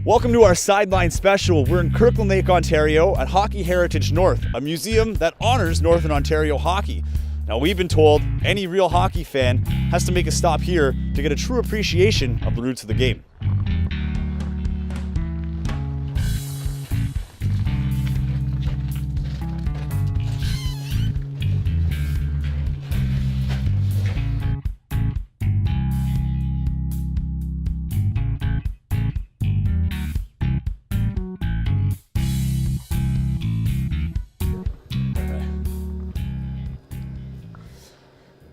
Welcome to our Sidelined special. We're in Kirikland Lake, Ontario at Hockey Heritage North, a museum that honors Northern Ontario hockey. Now, we've been told any real hockey fan has to make a stop here to get a true appreciation of the roots of the game.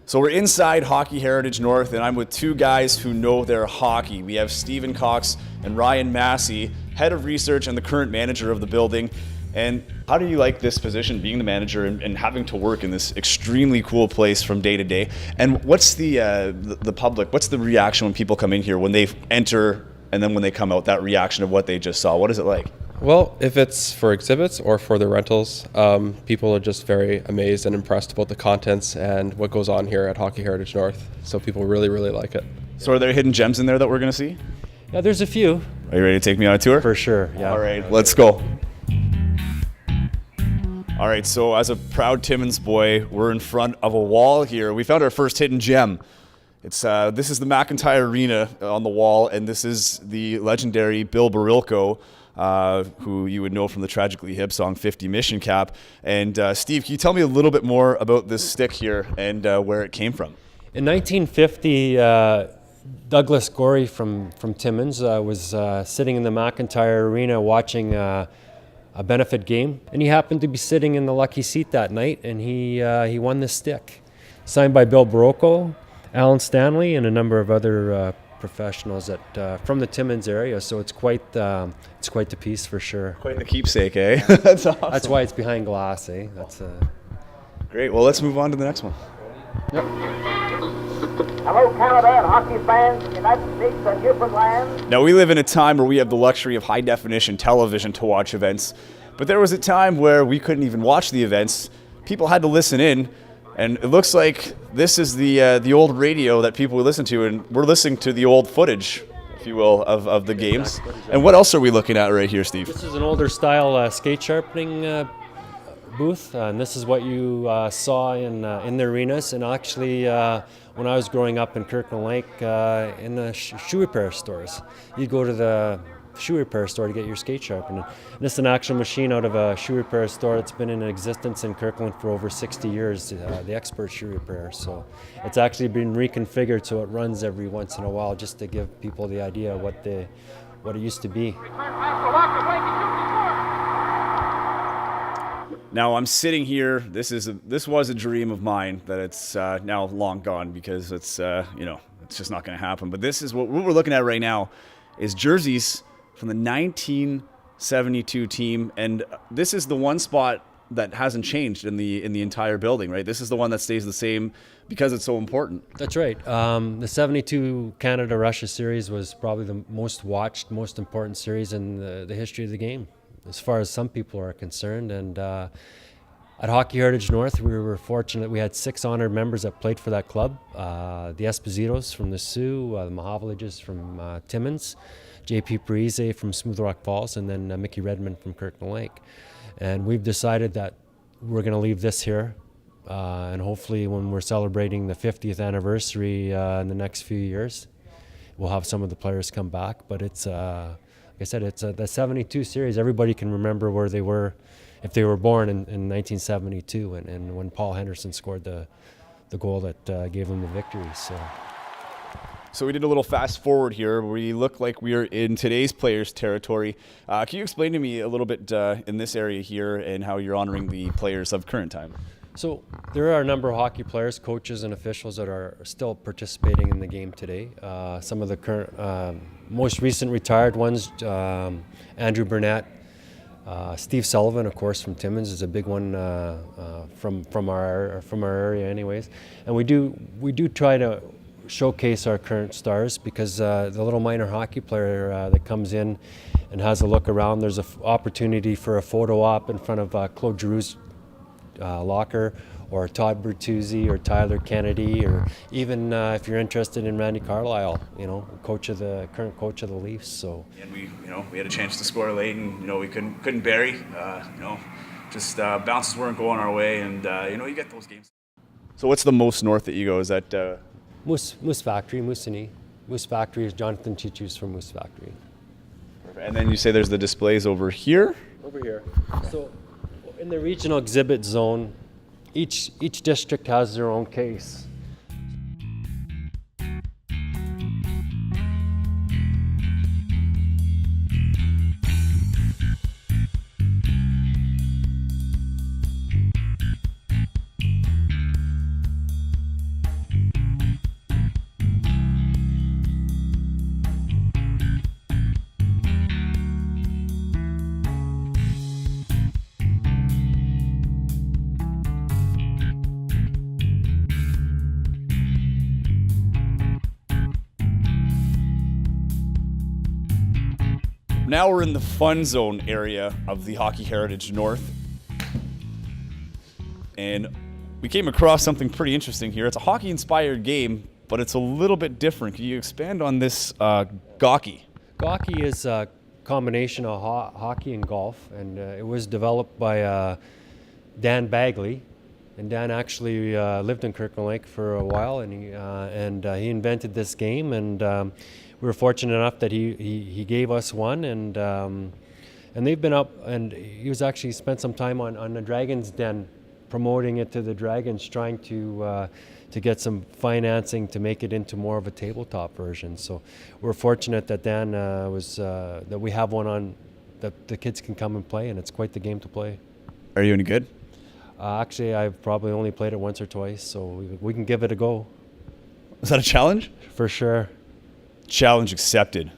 So we're inside Hockey Heritage North, and I'm with two guys who know their hockey. We have Stephen Cox and Ryan Massey, head of research and the current manager of the building. And how do you like this position, being the manager and having to work in this extremely cool place from day to day? And what's the public, what's the reaction when people come in here, when they enter and then when they come out, that reaction of what they just saw? What is it like? Well, if it's for exhibits or for the rentals, people are just very amazed and impressed about the contents and what goes on here at Hockey Heritage North. So people really, really like it. So are there hidden gems in there that we're going to see? Yeah, there's a few. Are you ready to take me on a tour? For sure, yeah. All right, let's go. All right, so as a proud Timmins boy, we're in front of a wall here. We found our first hidden gem. This is the McIntyre Arena on the wall, and this is the legendary Bill Barilko, who you would know from the Tragically Hip song 50 Mission Cap. And Steve, can you tell me a little bit more about this stick here and where it came from? In 1950, Douglas Gorey from Timmins was sitting in the McIntyre Arena watching a benefit game, and he happened to be sitting in the lucky seat that night, and he won this stick. Signed by Bill Barilko, Alan Stanley, and a number of other professionals from the Timmins area, so it's quite the piece for sure. Quite the keepsake, eh? That's awesome. That's why it's behind glass, eh? Great. Well, let's move on to the next one. Yep. Hello, Canada and hockey fans in the United States and Newfoundland. Now, we live in a time where we have the luxury of high-definition television to watch events, but there was a time where we couldn't even watch the events. People had to listen in. And it looks like this is the old radio that people would listen to, and we're listening to the old footage, if you will, of the games. And what else are we looking at right here, Steve? This is an older style skate sharpening booth, and this is what you saw in the arenas. And actually, when I was growing up in Kirikland Lake, in the shoe repair stores, you'd go to the shoe repair store to get your skate sharpened. And this is an actual machine out of a shoe repair store that's been in existence in Kirikland for over 60 years, the Expert Shoe Repair. So it's actually been reconfigured so it runs every once in a while, just to give people the idea of what it used to be. Now I'm sitting here. This was a dream of mine that it's now long gone because it's it's just not going to happen. But this is what we're looking at right now, is jerseys from the 1972 team, and this is the one spot that hasn't changed in the entire building, right? This is the one that stays the same because it's so important. That's right. The 72 Canada-Russia series was probably the most watched, most important series in the history of the game, as far as some people are concerned. And at Hockey Heritage North, we were fortunate. We had 6 honored members that played for that club. The Espositos from the Sioux, the Mahavaliges from Timmins, J.P. Parise from Smooth Rock Falls, and then Mickey Redmond from Kirikland Lake. And we've decided that we're going to leave this here, and hopefully when we're celebrating the 50th anniversary in the next few years, we'll have some of the players come back. But it's, like I said, it's the 72 series. Everybody can remember where they were if they were born in 1972, and when Paul Henderson scored the goal that gave them the victory. So we did a little fast forward here. We look like we are in today's players' territory. Can you explain to me a little bit in this area here and how you're honoring the players of current time? So there are a number of hockey players, coaches, and officials that are still participating in the game today. Some of the current, most recent retired ones, Andrew Burnett, Steve Sullivan, of course, from Timmins, is a big one from our area, anyways. And we do try to showcase our current stars, because the little minor hockey player that comes in and has a look around, there's an opportunity for a photo op in front of Claude Giroux's locker, or Todd Bertuzzi or Tyler Kennedy, or even if you're interested in Randy Carlisle, current coach of the Leafs. So And we had a chance to score late, and we couldn't bury. Just bounces weren't going our way, and you get those games. So what's the most north that you go? Is that Moose Factory, Moosonee. Moose Factory is Jonathan Chichu's from Moose Factory. And then you say there's the displays over here? Over here. So in the regional exhibit zone, each district has their own case. Now we're in the fun zone area of the Hockey Heritage North. And we came across something pretty interesting here. It's a hockey-inspired game, but it's a little bit different. Can you expand on this gawky? Gawky is a combination of hockey and golf, and it was developed by Dan Bagley. And Dan actually lived in Kirikland Lake for a while, and he invented this game. And we were fortunate enough that he gave us one, and they've been up. And he was actually spent some time on the Dragons Den, promoting it to the Dragons, trying to get some financing to make it into more of a tabletop version. So we're fortunate that Dan that we have one on that the kids can come and play, and it's quite the game to play. Are you any good? Actually, I've probably only played it once or twice, so we can give it a go. Was that a challenge? For sure. Challenge accepted.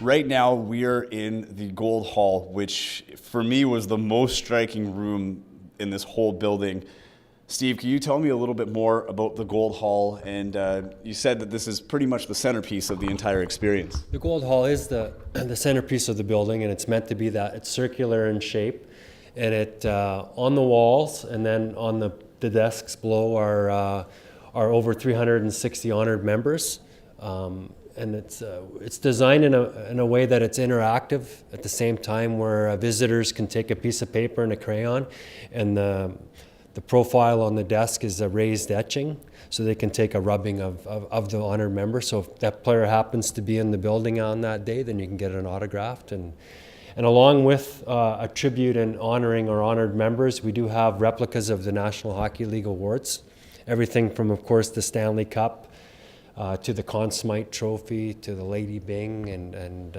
Right now, we are in the Gold Hall, which for me was the most striking room in this whole building. Steve, can you tell me a little bit more about the Gold Hall? And you said that this is pretty much the centerpiece of the entire experience. The Gold Hall is the centerpiece of the building, and it's meant to be that. It's circular in shape, and it on the walls and then on the desks below are over 360 honored members. And it's designed in a way that it's interactive at the same time, where visitors can take a piece of paper and a crayon, and the profile on the desk is a raised etching, so they can take a rubbing of the honored member. So if that player happens to be in the building on that day, then you can get an autographed. And along with a tribute and honoring our honored members, we do have replicas of the National Hockey League awards. Everything from, of course, the Stanley Cup, to the Conn Smythe Trophy, to the Lady Byng, and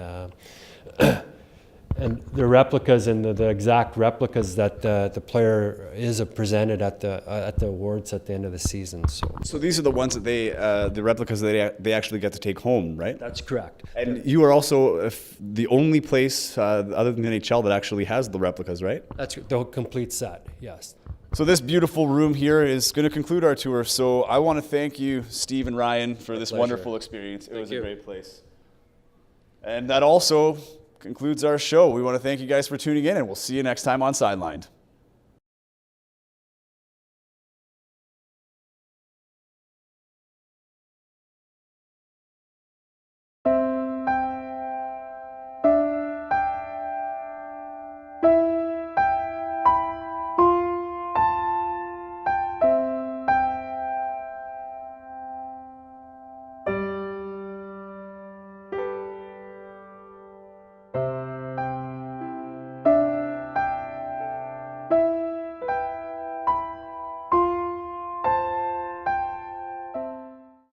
the replicas and the exact replicas that the player is presented at the awards at the end of the season. So these are the ones that the replicas that they actually get to take home, right? That's correct. And you are also the only place other than the NHL that actually has the replicas, right? That's the complete set, yes. So this beautiful room here is going to conclude our tour. So I want to thank you, Steve and Ryan, for this wonderful experience. It was a great place. And that also concludes our show. We want to thank you guys for tuning in, and we'll see you next time on Sidelined.